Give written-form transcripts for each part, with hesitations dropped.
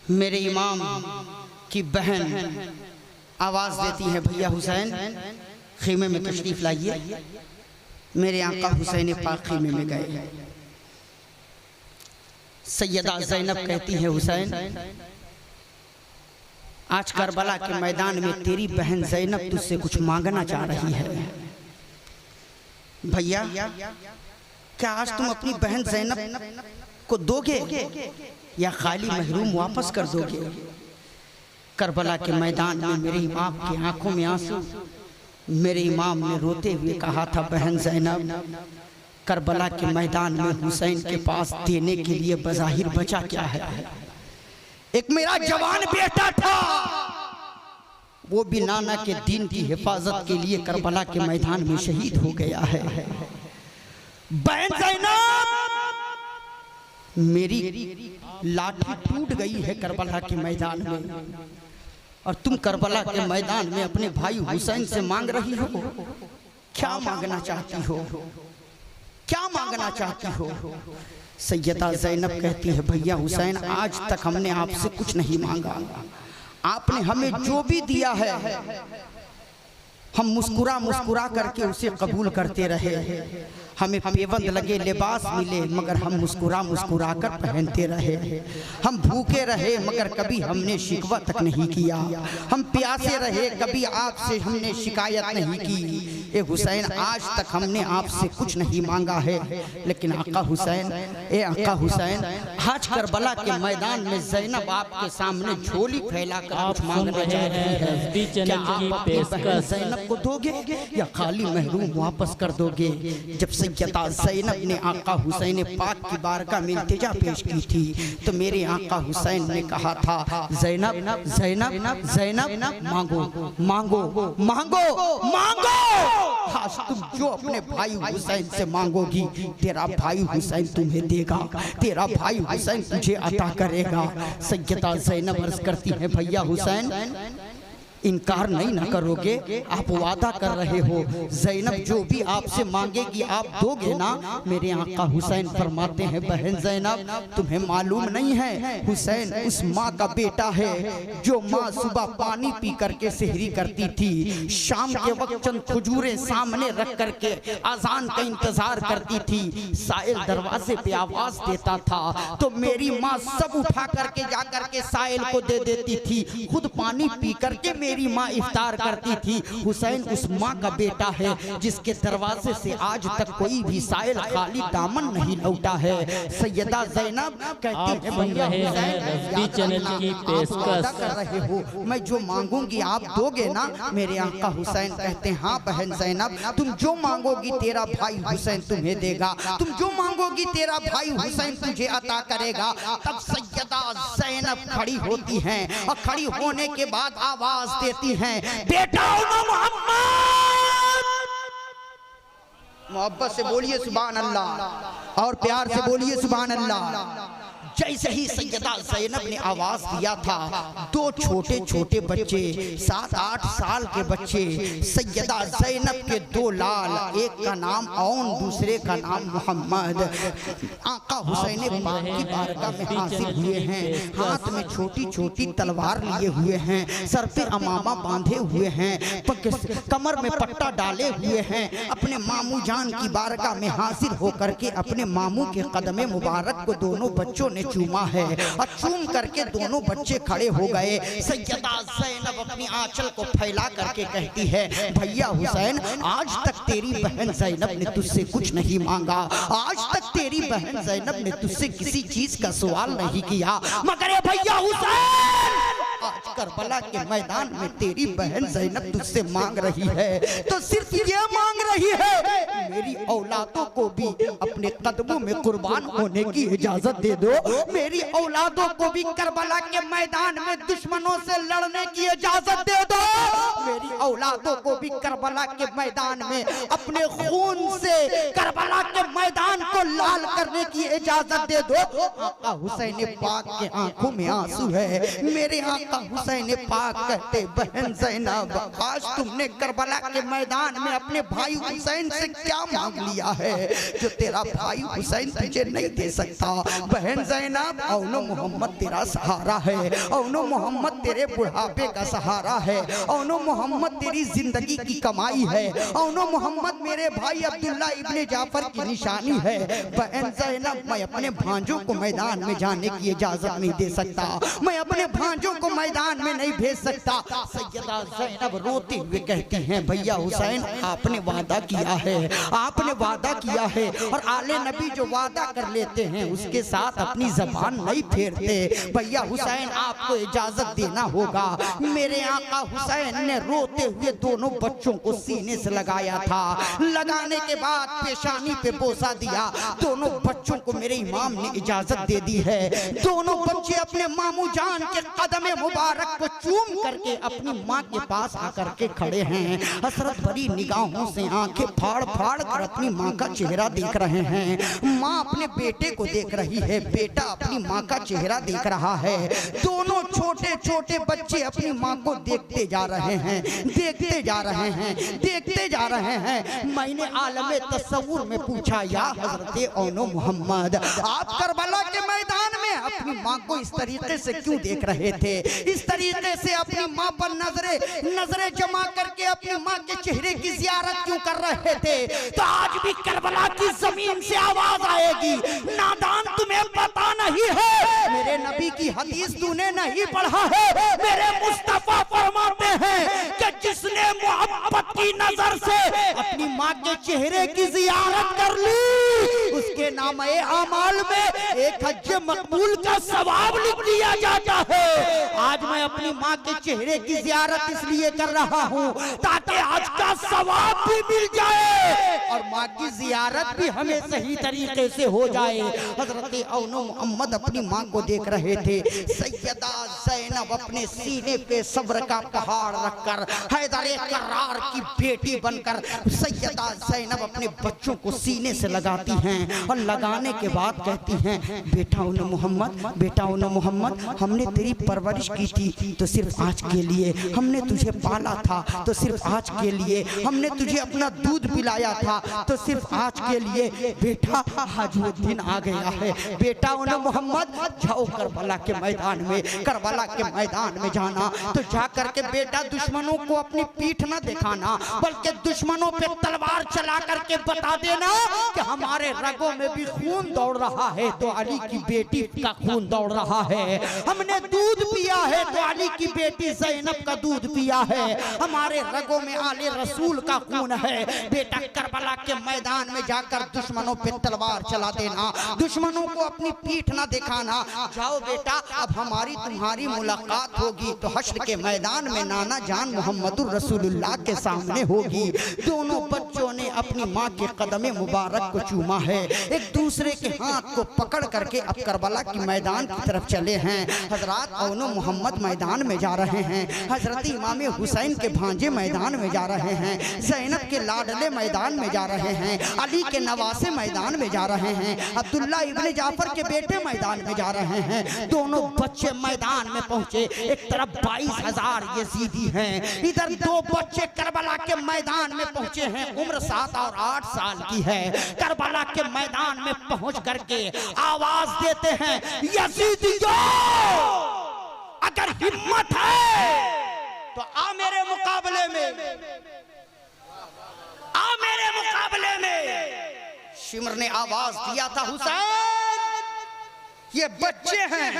मेरे इमाम की बहन आवाज़ देती है, भैया हुसैन खीमे में तशरीफ़ लाइए। मेरे आका हुसैन पाक खीमे में गए। सैयदा ज़ैनब कहती है, हुसैन आज करबला के मैदान में तेरी बहन ज़ैनब तुझसे कुछ मांगना चाह रही है। भैया क्या आज तुम अपनी बहन ज़ैनब को दोगे या खाली महरूम वापस कर दोगे? करबला के मैदान में मेरे इमाम की आंखों में आंसू। मेरे इमाम ने रोते हुए कहा था, बहन ज़ैनब करबला के मैदान में हुसैन के पास देने के लिए बज़ाहिर बचा क्या है? एक मेरा जवान बेटा था, वो भी नाना के दीन की हिफाजत के लिए करबला के मैदान में शहीद हो गया है। बहन ज़ैनब मेरी लाठी टूट गई है करबला के मैदान में, और तुम करबला के मैदान में अपने भाई हुसैन से मांग रही हो। क्या मांगना चाहती हो? क्या मांगना चाहती हो? सैयदा ज़ैनब कहती है, भैया हुसैन आज तक हमने आपसे कुछ नहीं मांगा। आपने हमें जो भी दिया है हम मुस्कुरा मुस्कुरा करके उसे कबूल करते रहे। हमें पेबंद लगे लिबास मिले मगर हम मुस्कुरा मुस्कुरा कर पहनते रहे। हम भूखे रहे मगर कभी हमने शिकवा तक नहीं किया। हम प्यासे रहे कभी आपसे हमने शिकायत नहीं की। ए हुसैन आज तक हमने आपसे कुछ नहीं मांगा है, लेकिन आका हुसैन, ए आका हुसैन आज करबला के मैदान में ज़ैनब आपके सामने झोली फैलाकर कुछ मांगने जा रही है। क्या आप अपनी बहन ज़ैनब को दोगे या खाली महरूम वापस कर दोगे? जब सैयदा ज़ैनब ने आका हुसैन पाक की बारगाह में इल्तिजा पेश की थी तो मेरे आका हुसैन ने कहा था, ज़ैनब ज़ैनब ज़ैनब मांगो मांगो मांगो मांगो। आज तुम जो अपने भाई हुसैन से मांगोगी तेरा भाई हुसैन तुम्हें देगा, तेरा भाई हुसैन तुझे अता करेगा। सैयदा ज़ैनब अर्ज़ करती है, भैया हुसैन इनकार नहीं ना करोगे? आप वादा कर रहे हो ज़ैनब जो भी आपसे मांगेगी आप दोगे ना? मेरे आका हुसैन फरमाते हैं, बहन ज़ैनब तुम्हें मालूम नहीं है हुसैन उस माँ का बेटा है जो माँ सुबह पानी पी करके सेहरी करती थी, शाम के वक्त चंद खजूरें सामने रख करके अजान का इंतजार करती थी। साइल दरवाजे पे आवाज देता था तो मेरी माँ सब उठा करके जा करके साइल को दे देती थी, खुद पानी पी करके मेरी माँ इफ्तार करती थी। हुसैन उस माँ का बेटा है जिसके दरवाजे से आज तक कोई भी साइल खाली दामन नहीं लौटा है। सैयदा ज़ैनब कहती है, भैया हुसैन चैनल की पेशकश कर रहे हो, मैं जो मांगूंगी आप दोगे ना? मेरे आका हुसैन कहते हैं, हाँ बहन ज़ैनब तुम जो मांगोगी तेरा भाई हुसैन तुम्हें देगा, तुम जो मांगोगी तेरा भाई हुसैन तुझे अता करेगा। तब सैयदा ज़ैनब खड़ी होती हैं और खड़ी होने के बाद आवाज देती हैं, बेटा मोहम्मद। मोहब्बत से बोलिए सुभान अल्लाह और प्यार से बोलिए सुभान अल्लाह। जैसे ही सैयदा ज़ैनब ने आवाज दिया था, दो छोटे छोटे बच्चे 7-8 साल के बच्चे सैयदा ज़ैनब के दो लाल, एक का नाम औन दूसरे का नाम मोहम्मद, आका हुसैन पाक की बारगाह में हाजिर हुए हैं। हाथ में छोटी छोटी तलवार लिए हुए हैं, सर पे अमामा बांधे हुए हैं, कमर में पट्टा डाले हुए हैं। अपने मामू जान की बारगाह में हाजिर होकर के अपने मामू के कदमे मुबारक को दोनों बच्चों ने चूमा है और चूम करके दोनों बच्चे खड़े हो गए। सैयदा ज़ैनब अपनी आंचल को फैला करके कहती है, भैया हुसैन आज तक तेरी बहन ज़ैनब ने तुझसे कुछ नहीं मांगा, आज तक तेरी बहन ज़ैनब ने तुझसे किसी चीज का सवाल नहीं किया, मगर भैया हुसैन आज करबला के मैदान में तेरी बहन ज़ैनब तुझसे मांग रही है तो सिर्फ ये मांग रही है, मेरी औलादों को भी अपने कदमों में कुर्बान होने की इजाजत दे दो, मेरी औलादों को भी करबला के मैदान में दुश्मनों से लड़ने की इजाजत दे दो, मेरी औलादों को भी करबला के मैदान में अपने खून से करबला के मैदान को लाल करने की इजाजत दे दो। आका हुसैन पाक के आंखों में आंसू है, मेरे आका हुसैन पाक कहते बहन ज़ैनब आज तुमने करबला के मैदान में अपने भाई हुसैन से क्या मांग लिया है जो तेरा भाई हुसैन तुझे नहीं दे सकता। बहन ज़ैनब औनो मोहम्मद तेरा सहारा है, औनो मोहम्मद तेरे बुढ़ापे का सहारा है, औनो मोहम्मद तेरी जिंदगी की कमाई है, औनो मोहम्मद मेरे भाई अब्दुल्ला इब्ने जाफर की निशानी है। बहन ज़ैनब मैं अपने भांजों को मैदान में जाने की इजाजत नहीं दे सकता, मैं अपने भांजों को मैदान में नहीं भेज सकता। सैयदा ज़ैनब रोते हुए कहती हैं भैया हुसैन आपने वादा किया है, आपने वादा किया है और आले नबी जो वादा कर लेते हैं उसके साथ अपनी जबान नहीं फेरते। भैया हुसैन आपको इजाजत देना होगा। मेरे आका हुसैन ने रोते हुए दोनों बच्चों को सीने से लगाया था, लगाने के बाद पेशानी पे बोसा दिया। दोनों बच्चों को मेरे इमाम ने इजाजत दे दी है। दोनों बच्चे अपने मामू जान के कदम मुबारक को चूम करके अपनी माँ के पास आकर के खड़े हैं। हसरत भरी निगाहों से आंखें फाड़ फाड़ कर अपनी माँ का चेहरा देख रहे हैं। माँ अपने बेटे को देख रही है, बेटा अपनी माँ का चेहरा देख रहा है। दोनों छोटे छोटे बच्चे अपनी माँ को देखते जा रहे हैं, देखते जा रहे हैं, देखते जा रहे हैं। मैंने आलमे तस्वुर में पूछा या हजरत औनो मोहम्मद आप करबला के मैदान में अपनी माँ को इस तरीके से क्यों देख रहे थे, इस तरीके से अपनी माँ पर नजरें जमा करके अपनी माँ के चेहरे की जियारत क्यों कर रहे थे। तो आज भी करबला की जमीन से आवाज आएगी, नादान तुम्हें पता नहीं है, मेरे नबी की हदीस तूने नहीं पढ़ा है। मेरे मुस्तफा फरमाते हैं कि जिसने मोहब्बत की नजर से अपनी माँ के चेहरे की जियारत कर ली उसके नामे आमाल में एक हज मकबूल का सवाब लिख लिया जाता है। आज मैं अपनी माँ के चेहरे की जियारत इसलिए कर रहा हूँ ताकि हज का सवाब भी मिल जाए और माँ की जियारत भी हमें सही तरीके से हो जाए। हजरत औनो मोहम्मद अपनी माँ को देख रहे थे। सैयदा ज़ैनब अपने सीने पे सब्र का पहाड़ रखकर हैदर करार की बेटी बनकर सैयदा ज़ैनब अपने बच्चों को सीने से लगाती हैं और लगाने के बाद कहती हैं बेटा औनो मोहम्मद, बेटा औनो मोहम्मद हमने तेरी परवरिश की थी तो सिर्फ आज के लिए, हमने तुझे पाला था तो सिर्फ आज के लिए, हमने तुझे अपना दूध पिलाया था तो सिर्फ आज के लिए। बेटा आज वो दिन आ गया है, बेटा औनो मोहम्मद जाओ करबला के मैदान में, करबला के मैदान में जाना तो जा करके बेटा दुश्मनों को अपनी पीठ न दिखाना बल्कि दुश्मनों पे तलवार चला करके बता देना कि हमारे रगों में भी खून दौड़ रहा है तो अली की बेटी का खून दौड़ रहा है। हमने दूध पिया है तो अली की बेटी ज़ैनब का दूध पिया है, हमारे रगों में आले रसूल का खून है। बेटा करबला के मैदान में जाकर दुश्मनों पे तलवार चला देना, दुश्मनों को अपनी पीठ न दिखाना। जाओ बेटा अब हमारी तुम्हारी मुलाकात होगी तो हश्र के मैदान में नाना जान मोहम्मदुर रसूलुल्लाह के सामने होगी। दोनों बच्चों ने अपनी माँ के कदम मुबारक को चूमा है, एक दूसरे के हाथ को पकड़ करके अब करबला की मैदान की तरफ चले हैं। हजरत औनो मोहम्मद मैदान में जा रहे हैं, हजरत इमाम हुसैन के भांजे मैदान में जा रहे हैं, ज़ैनब के लाडले मैदान में जा रहे हैं, अली के नवासे मैदान में जा रहे हैं, अब्दुल्ला इब्ने जाफर के बेटे मैदान में जा रहे हैं। दोनों बच्चे मैदान में पहुंचे, एक तरफ 22,000 यजीदी हैं, इधर दो बच्चे करबला के मैदान में पहुंचे हैं, उम्र 7 और 8 साल की है। करबला के मैदान में पहुंच करके आवाज देते हैं यजीदियों अगर हिम्मत है तो आ मेरे मुकाबले में, आ मेरे मुकाबले में। शिमर ने आवाज दिया था हुसैन ये बच्चे हैं,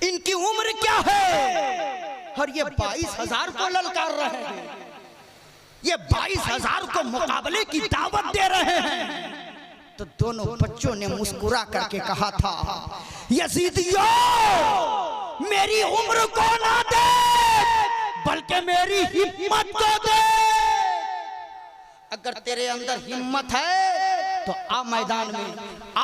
इनकी उम्र क्या है और ये 22,000 को ललकार रहे हैं, ये 22,000 को मुकाबले की दावत दे रहे हैं। तो दोनों बच्चों ने मुस्कुरा करके कहा था यजीदियों मेरी उम्र को ना दे बल्कि मेरी हिम्मत को दे। अगर तेरे अंदर हिम्मत है तो आ मैदान में, आ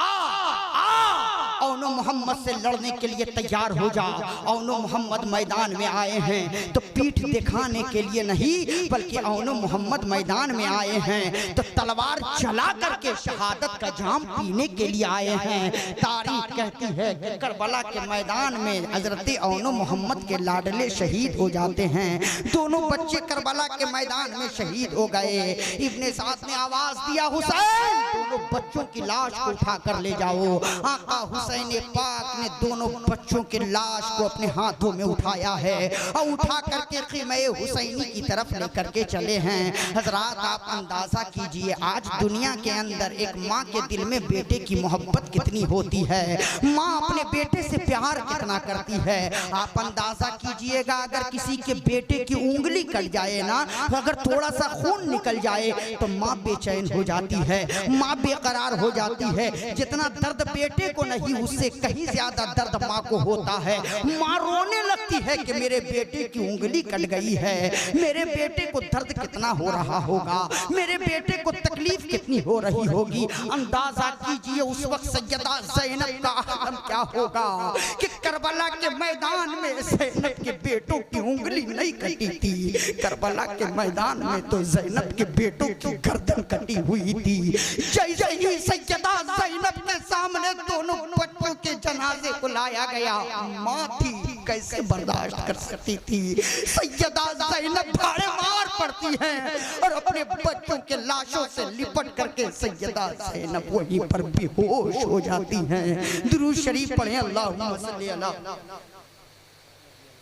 औनो मोहम्मद से लड़ने के लिए तैयार हो जा। औनो मोहम्मद मैदान में आए हैं तो पीठ दिखाने के लिए नहीं, बल्कि औनो मोहम्मद मैदान में आए हैं तो तलवार चला करके शहादत का जाम पीने के लिए आए हैं। तारीख कहती है कि करबला के मैदान में हजरत औनो मोहम्मद के लाडले शहीद हो जाते हैं। दोनों बच्चे करबला के मैदान में शहीद हो गए। इब्ने साद ने आवाज दिया, हुसैन दोनों बच्चों की लाश को उठा कर ले जाओ। आका हुसैन पाक ने दोनों बच्चों की लाश को अपने हाथों में उठाया है और उठा करके ख़ीमे हुसैनी की तरफ लेकर के चले हैं। हजरात आप अंदाजा कीजिए आज दुनिया के अंदर एक माँ के दिल में बेटे की मोहब्बत कितनी होती है, माँ अपने बेटे से प्यार कितना करती है। आप अंदाजा कीजिएगा अगर किसी के बेटे की उंगली कट जाए ना, अगर थोड़ा सा खून निकल जाए तो माँ बेचैन हो जाती है, माँ बेकरार हो जाती है। जितना दर्द बेटे को नहीं उससे कहीं ज्यादा दर्द माँ को होता है। माँ रोने लगती है कि मेरे बेटे की उंगली कट गई है, मेरे बेटे को दर्द कितना हो रहा होगा, मेरे बेटे को तकलीफ कितनी हो रही होगी। अंदाजा कीजिए उस वक्त सैयदा ज़ैनब का हाल क्या होगा कि करबला के मैदान में ज़ैनब के बेटों की उंगली नहीं कटी थी, करबला के मैदान में तो ज़ैनब के बेटों की गर्दन कटी हुई थी। जैसे ही सैयदा ज़ैनब के सामने दोनों बच्चों के जनाजे को लाया गया, माँ थी कैसे बर्दाश्त कर सकती थी। सैयदा ज़ैनब भाड़े मार पड़ती हैं और अपने बच्चों के लाशों से लिपट करके सैयदा ज़ैनब वहीं पर बेहोश हो जाती हैं। दुरूद शरीफ पढ़ें, अल्लाहुम्मा सल्ली अला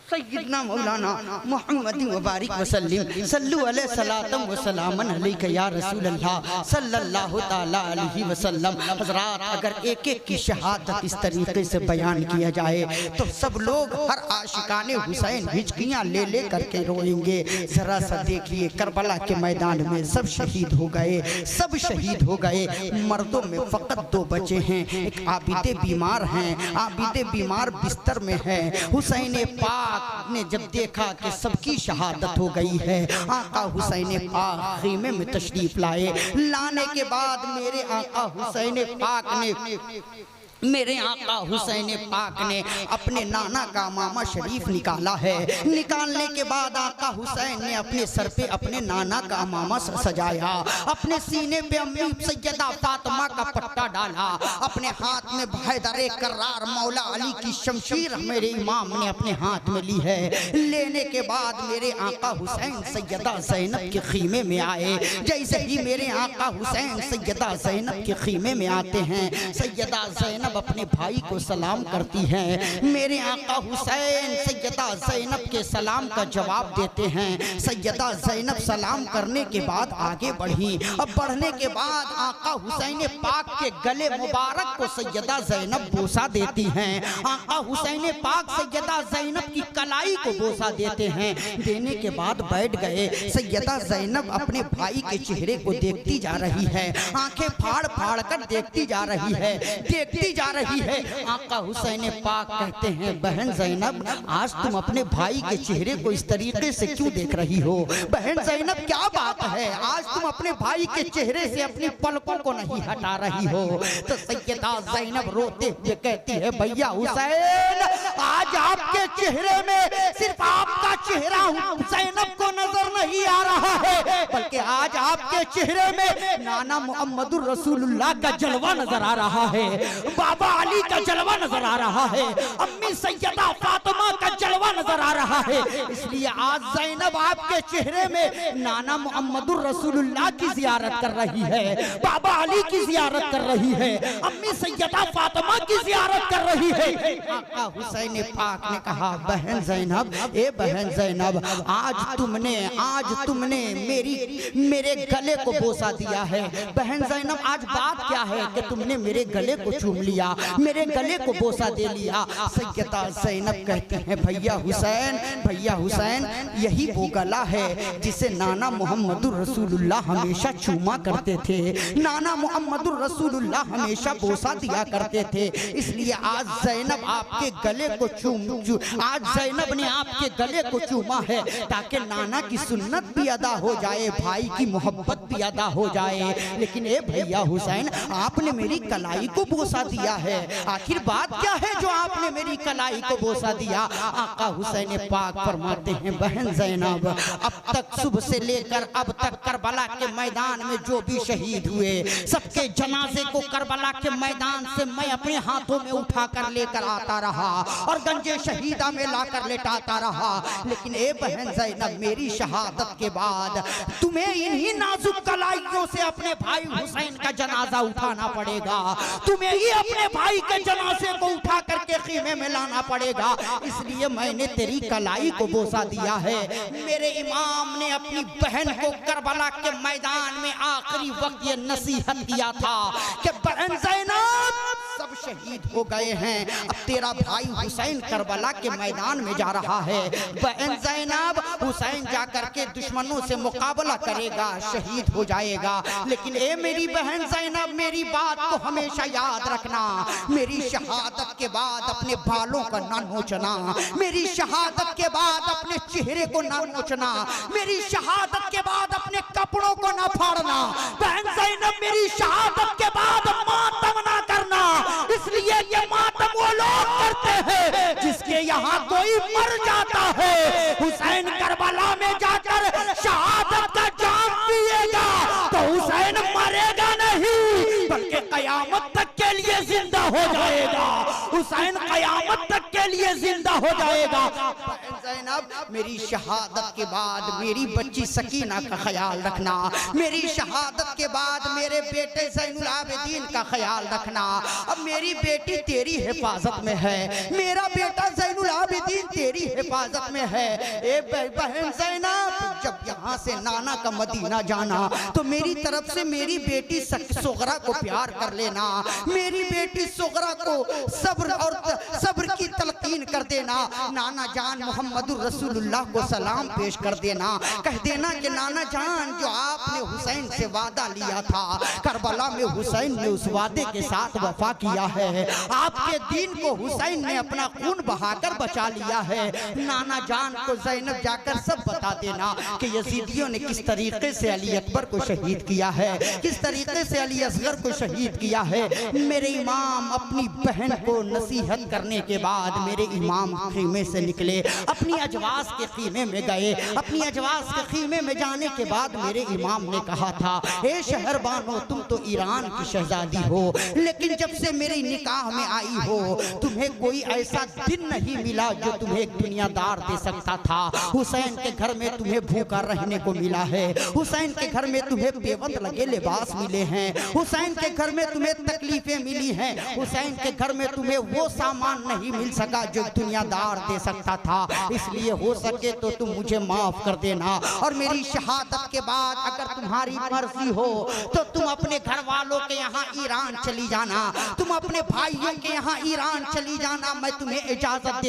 सय्यदना मौलाना मुहम्मद मुबारक वसल्लम सल्लु अलैहि सलातम व सलामन अलैका या रसूल अल्लाह सल्लल्लाहु ताला अलैहि वसल्लम। हजरात अगर एक एक की शहादत इस तरीके से बयान किया जाए तो सब लोग हर आशिकाने हुसैन हिचकियाँ ले ले करके रोएंगे। जरा सा देखिए करबला के मैदान में सब शहीद हो गए, सब शहीद हो गए। मर्दों में फ़कत दो बचे हैं, एक आबिदे बीमार हैं, आबिदे बीमार बिस्तर में है। हुसैन पाक ने जब देखा कि सबकी शहादत हो गई है, आका हुसैन पाक ख़ीमे में तशरीफ लाए। लाने के बाद मेरे आका हुसैन पाक ने अपने नाना का मामा शरीफ निकाला है। निकालने के बाद आका हुसैन ने अपने सर पे अपने नाना का मामा सजाया, अपने सीने पे अम्मी सैयदा फातिमा का पट्टा डाला, अपने हाथ में हैदर कर्रार मौला अली की शमशीर मेरे इमाम ने अपने हाथ में ली है। लेने के बाद मेरे आका हुसैन सैयदा ज़ैनब के ख़ीमे में आए। जैसे ही मेरे आका हुसैन सैयदा ज़ैनब के ख़ीमे में आते हैं, सैयदा ज़ैनब अपने भाई को सलाम करती हैं। मेरे आका हुसैन सैयदा ज़ैनब के सलाम का जवाब देते हैं। सैयदा ज़ैनब सलाम करने के बाद आगे बढ़ी। अब बढ़ने के बाद आका हुसैन पाक के गले मुबारक को सैयदा ज़ैनब बोसा देती हैं। आका हुसैन पाक सैयदा ज़ैनब की कलाई को बोसा देते हैं। देने के बाद बैठ गए। सैयदा ज़ैनब अपने भाई के चेहरे को देखती जा रही है, आंखें फाड़ फाड़ कर देखती जा रही है, देखती जा रही है। आका हुसैन पाक कहते हैं, बहन ज़ैनब आज तुम अपने भाई के चेहरे को इस तरीके से क्यों देख रही हो? बहन ज़ैनब क्या बात है, आज तुम अपने भाई के चेहरे से अपनी पलकों को नहीं हटा रही हो? तो सैयदा ज़ैनब रोते हुए कहती है, भैया हुसैन आज आपके चेहरे में सिर्फ आपका चेहरा ज़ैनब को नजर नहीं आ रहा है, बल्कि आज आपके चेहरे में नाना मुहम्मदुर रसूलुल्लाह का जलवा नजर आ रहा है, बाबा अली का जलवा नजर आ रहा है, अम्मी सैयदा फातिमा का जलवा नजर आ रहा है। इसलिए आज ज़ैनब आपके चेहरे में नाना मुहम्मदुर रसूलुल्लाह की ज़ियारत कर रही है, बाबा अली की ज़ियारत कर रही है, अम्मी सैयदा फातिमा की ज़ियारत कर रही है। आका हुसैन पाक ने कहा, बहन ज़ैनब, ए बहन ज़ैनब आज तुमने मेरे गले को बोसा दिया है। बहन ज़ैनब आज बात क्या है कि तुमने मेरे गले को चूम लिया, मेरे गले को बोसा दे लिया। सैयदा ज़ैनब कहते हैं, भैया हुसैन, भैया हुसैन यही वो गला है जिसे नाना मोहम्मदुर रसूलुल्लाह हमेशा चूमा करते थे। नाना मोहम्मदुर रसूलुल्लाह हमेशा बोसा दिया करते थे। इसलिए आज ज़ैनब आपके गले को आज ज़ैनब ने आपके गले को चूमा है ताकि नाना की सुन्नत भी अदा हो जाए, भाई की मोहब्बत भी अदा हो जाए। लेकिन ए भैया हुसैन, आपने मेरी कलाई को बोसा दिया है, आखिर बात क्या है जो आपने मेरी कलाई को बोसा दिया? आका हुसैन पाक फरमाते हैं, बहन ज़ैनब, अब तक सुबह से लेकर अब तक करबला के मैदान में जो भी शहीद हुए सबके जनाजे को करबला के मैदान से मैं अपने हाथों में उठा कर लेकर आता रहा और गंजे शहीदा में लाकर लेटाता रहा। लेकिन ए बहन ज़ैनब, मेरी शहादत के बाद तुम्हें इन्हीं नाजुक कलाइयों से अपने भाई हुसैन का जनाजा उठाना पड़ेगा, तुम्हें ही अपने भाई के जनाजे को उठा करके खीमे में लाना पड़ेगा। इसलिए मैंने तेरी कलाई को बोसा दिया है। मेरे इमाम ने अपनी बहन को करबला के मैदान में आखिरी वक्त ये नसीहत किया था कि बहन ज़ैनब, सब शहीद हो गए हैं, अब तेरा भाई हुसैन करबला के मैदान में जा रहा है। बहन ज़ैनब, हुसैन जाकर के दुश्मनों से मुकाबला करेगा, शहीद हो जाएगा। लेकिन ए मेरी बहन ज़ैनब, मेरी बात को हमेशा याद रखना, मेरी शहादत के बाद अपने बालों का ना नोचना, मेरी शहादत के बाद अपने चेहरे को ना नोचना, मेरी शहादत के बाद अपने कपड़ों को ना फाड़ना। बहन ज़ैनब, मेरी शहादत के बाद मातम ना करना, इसलिए ये मातम वो लोग करते हैं जिसके यहाँ कोई मर जाता है। हुसैन करबला में जाकर शहादत का जाम पिएगा तो हुसैन मरेगा नहीं बल्कि कयामत तक के लिए जिंदा हो जाएगा। हुसैन कयामत तक के लिए जिंदा हो जाएगा। ज़ैनब, मेरी शहादत के बाद मेरी बच्ची सकीना का ख्याल रखना, मेरी शहादत के बाद मेरे बेटे ज़ैनुल आबिदीन का ख्याल रखना। अब मेरी बेटी तेरी हिफाजत में है, मेरा बेटा ज़ैनुल आबिदीन तेरी हिफाजत में है। ए बहन ज़ैनब, जब यहाँ से नाना का मदीना जाना तो मेरी तरफ से मेरी बेटी सुगरा को प्यार कर लेना, मेरी बेटी सुगरा को सब्र की तलकीन कर देना। नाना जान मोहम्मदुर रसूलुल्लाह को सलाम पेश कर देना, कह देना कि नाना जान, जो आपने हुसैन से वादा लिया था करबला में, हुसैन ने उस वादे के साथ वफा किया है। आपके दीन को हुसैन ने अपना खून बहाकर बचा लिया है। नाना जान को ज़ैनब जाकर सब बता देना कि यजीदियों ने किस तरीके से अली अकबर को शहीद किया है, किस तरीके से अली असगर को शहीद किया है। मेरे इमाम अपनी बहन को नसीहत करने के बाद मेरे इमाम खीमे से निकले, अपनी अजवास के खीमे में गए। अपनी अजवास के खीमे में जाने के बाद मेरे इमाम ने कहा था, ए शहरबानो, तुम तो ईरान की शहजादी हो, लेकिन जब से मेरी निकाह में आई हो तुम्हें कोई ऐसा दिन नहीं मिला जो तुम्हें एक दुनियादार दे सकता था। हुसैन के घर में तुम्हें भूखा रहने को मिला है, हुसैन के घर में तुम्हें बेबंद लगे लिबास मिले हैं, हुसैन के घर में तुम्हें तकलीफें मिली हैं, हुसैन के घर में तुम्हें वो सामान नहीं मिल सका जो दुनियादार दे सकता था। इसलिए हो सके तो तुम मुझे माफ कर देना, और मेरी शहादत के बाद अगर तुम्हारी मर्जी हो तो तुम अपने घर वालों के यहाँ ईरान चली जाना, तुम अपने भाइयों के यहाँ ईरान चली जाना। मैं तुम्हें इजाजत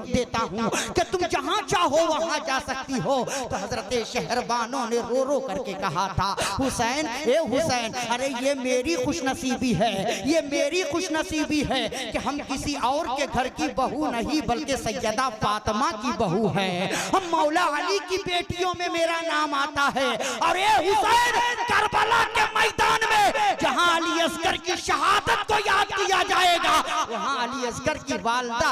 देता हूँ कि तुम जहाँ चाहो वहाँ जा सकती हो। तो हजरत शहरबानों ने रो रो करके कहा था, हुसैन, ए हुसैन, अरे ये मेरी खुशनसीबी है, ये मेरी खुशनसीबी है कि हम किसी और के घर की बहू नहीं बल्कि सैयदा फातिमा की बहू है। हम मौला अली की बेटियों में मेरा नाम आता है। और ए हुसैन, करबला के मैदान में जहाँ अली असगर की शहादत को याद किया जाएगा, वहाँ अली असगर की वालदा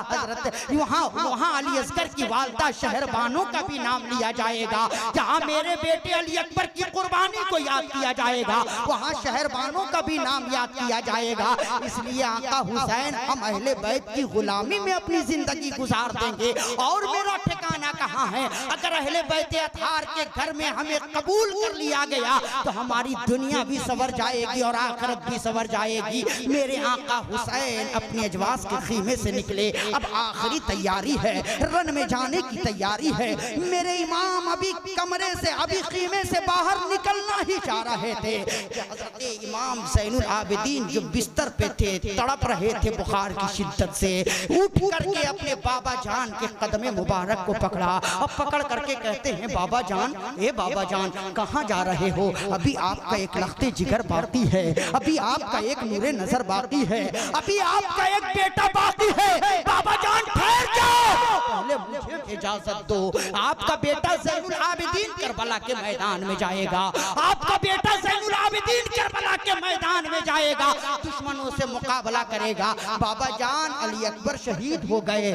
वहाँ अली असगर की वालदा शहरबानों का भी नाम लिया जाएगा। जहाँ मेरे बेटे अली अकबर की कुर्बानी को याद किया जाएगा, वहाँ शहरबानों का भी नाम याद किया जाएगा। इसलिए आका हुसैन, हम अहले बैत की गुलामी में अपनी जिंदगी गुजार देंगे और मेरा ठिकाना कहाँ है। अगर अहले बैत अतहार के घर में हमें कबूल कर लिया गया तो हमारी दुनिया भी सवर जाएगी और आखिरत भी सवर जाएगी। मेरे आका हुसैन अपने अजवास के खीमे से निकले। अब आखिरी तैयारी है, रन में जाने की तैयारी है। मेरे इमाम अभी कमरे से, अभी खीमे से बाहर निकलना ही चाह रहे थे कि हजरत इमाम ज़ैनुल आबिदीन जो बिस्तर पे थे, तड़प रहे थे बुखार की शिद्दत से, उठ करके अपने बाबा जान के कदमे मुबारक को पकड़ा और पकड़ करके कहते हैं, बाबा जान, ए बाबा जान, कहाँ जा रहे हो? अभी आपका एक लख्ते जिगर बाकी है, अभी आपका एक नूरे नजर बाकी है, अभी आपका एक बेटा बाकी है। बाबा जान ठहर जाओ, पहले मुझे इजाजत दो। आपका बेटा ज़ैनुल आबिदीन करबला के मैदान में जाएगा, आपका बेटा ज़ैनुल आबिदीन करबला के मैदान में जाएगा, दुश्मनों से मुकाबला करेगा। बाबा जान, अली अकबर शहीद हो गए,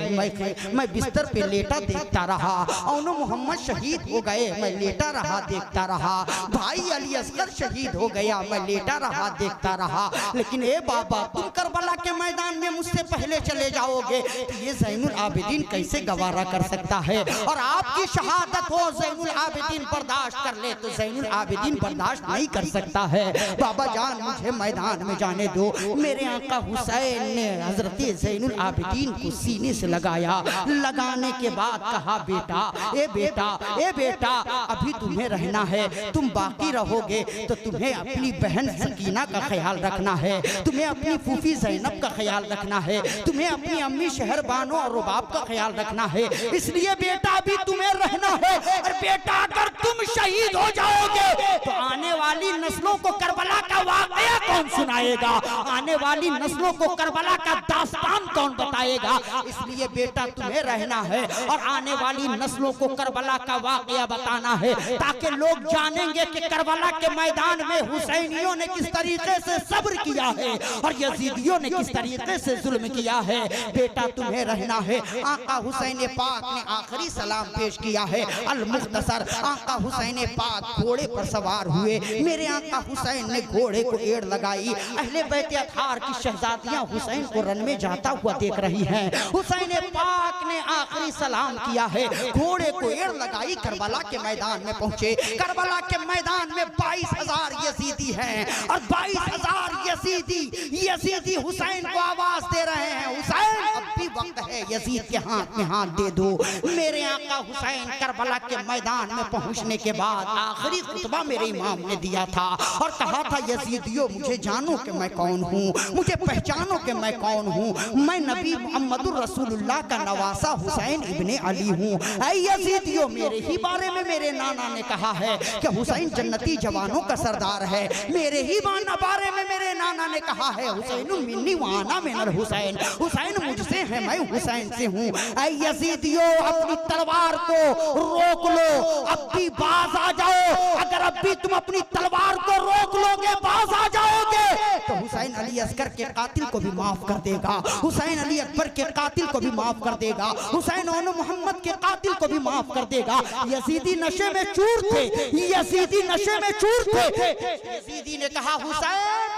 मैं बिस्तर पे लेटा देखता रहा। औनो मोहम्मद शहीद हो गए, मैं लेटा रहा देखता रहा। भाई अली असगर शहीद हो गया, मैं लेटा रहा देखता रहा। लेकिन ए बाबा, तुम करबला के मैदान में मुझसे पहले चले जाओगे तो ये ज़ैनुल आबिदीन कैसे गवारा कर सकता है? और आपकी शहादत हो, ज़ैनुल आबिदीन बर्दाश्त कर ले तो ज़ैनुल आबिदीन बर्दाश्त नहीं कर सकता है। बाबा जान, मुझे मैदान में जाने दो। मेरे आका हुसैन ने हजरत ज़ैनुल आबिदीन को सीने से लगाया। लगाने के बाद कहा, बेटा, ए बेटा, ए बेटा, अभी तुम्हें रहना है, तुम बाकी रहोगे तो तुम्हें अपनी बहन सकीना का ख्याल रखना है, तुम्हें अपनी फूफी ज़ैनब का ख्याल रखना है, तुम्हें अपनी अम्मी शहरबानो और रुबाब का ख्याल रखना है। इसलिए बेटा अभी तुम्हें रहना है। और बेटा, अगर तुम शहीद हो जाओगे तो आने वाली नस्लों को करबला का वाक़या कौन सुनाएगा? आने वाली नस्लों को करबला का दास्तान कौन बताएगा? इसलिए बेटा तुम्हें रहना है और आने वाली नस्लों को करबला का वाक़या बताना है, ताकि लोग जानेंगे कि करबला के मैदान में हुसैनियों ने किस तरीके से सब्र किया है और यजीदियों ने किस तरीके से जुल्म किया है। बेटा तुम्हें रहना है। आका हुसैन पाक ने आखिरी सलाम पेश किया है। अल मुख्तसर, आका हुसैन पाक घोड़े पर सवार हुए। मेरे आका हुसैन ने घोड़े को एड़ लगाई। अहले बैत अतहार की शहजादियां हुसैन को रन में जाता हुआ देख रही हैं। हुसैन पाक ने आखिरी सलाम किया है, घोड़े को एड़ लगाई, करबला के मैदान में पहुंचे। करबला के मैदान में 22,000 यजीदी हैं और 22,000 यजीदी हुसैन को आवाज दे रहे हैं, हुसैन अब भी वक्त है, यजीद के हाथ में हाथ दे दो। मेरे आका हुसैन करबला के मैदान में पहुंचने के बाद आखिरी खुतबा मेरे इमाम ने दिया था और कहा था, यजीदियों, मुझे जानो कि मैं कौन हूँ, मुझे पहचानो कि मैं कौन हूँ। मैं नबी मुहम्मदुर रसूलुल्लाह का नवासा हुसैन इब्ने अली हूँ। ऐ यजीदियों, मेरे ही बारे में मेरे नाना ने कहा है कि हुसैन जन्नती जवानों का सरदार है। मेरे ही बारे में मेरे नाना ने कहा है, हुसैन मिन्नी वाना मिनल हुसैन, हुसैन मुझसे है, मैं हुसैन से हूँ। ऐ यजीदियों, अपनी तलवार को रोक लो, अब भी बाज आ जाओ। अगर अब भी तुम अपनी तलवार को रोक लोगे, बाज आ जाओगे, तो हुसैन अली असगर के कातिल को भी माफ कर देगा, हुसैन अली अकबर के कातिल को भी माफ कर देगा, हुसैन औनो मोहम्मद के कातिल को भी माफ कर देगा। यजीदी नशे में चूर थे, यजीदी नशे में चूर थे। यजीदी ने कहा, हुसैन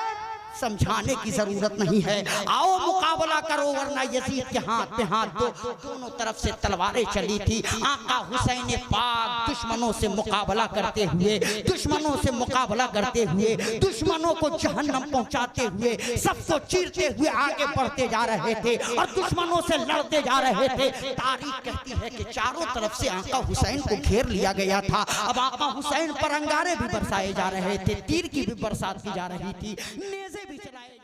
समझाने की जरूरत नहीं है, आओ मुकाबला करो, वरना यजीद के हाथ में हाथ दो। दोनों तरफ से तलवारें चली थी। आका हुसैन पाक दुश्मनों से मुकाबला करते हुए, दुश्मनों से मुकाबला करते हुए, दुश्मनों को जहन्नम पहुंचाते हुए, सबको चीरते हुए आगे बढ़ते जा रहे थे और दुश्मनों से लड़ते जा रहे थे। तारीख कहती है कि चारों तरफ से आका हुसैन को घेर लिया गया था। अब आका हुसैन पर अंगारे भी बरसाए जा रहे थे, तीर की भी बरसात की जा रही थी, नेज़े भी चलाए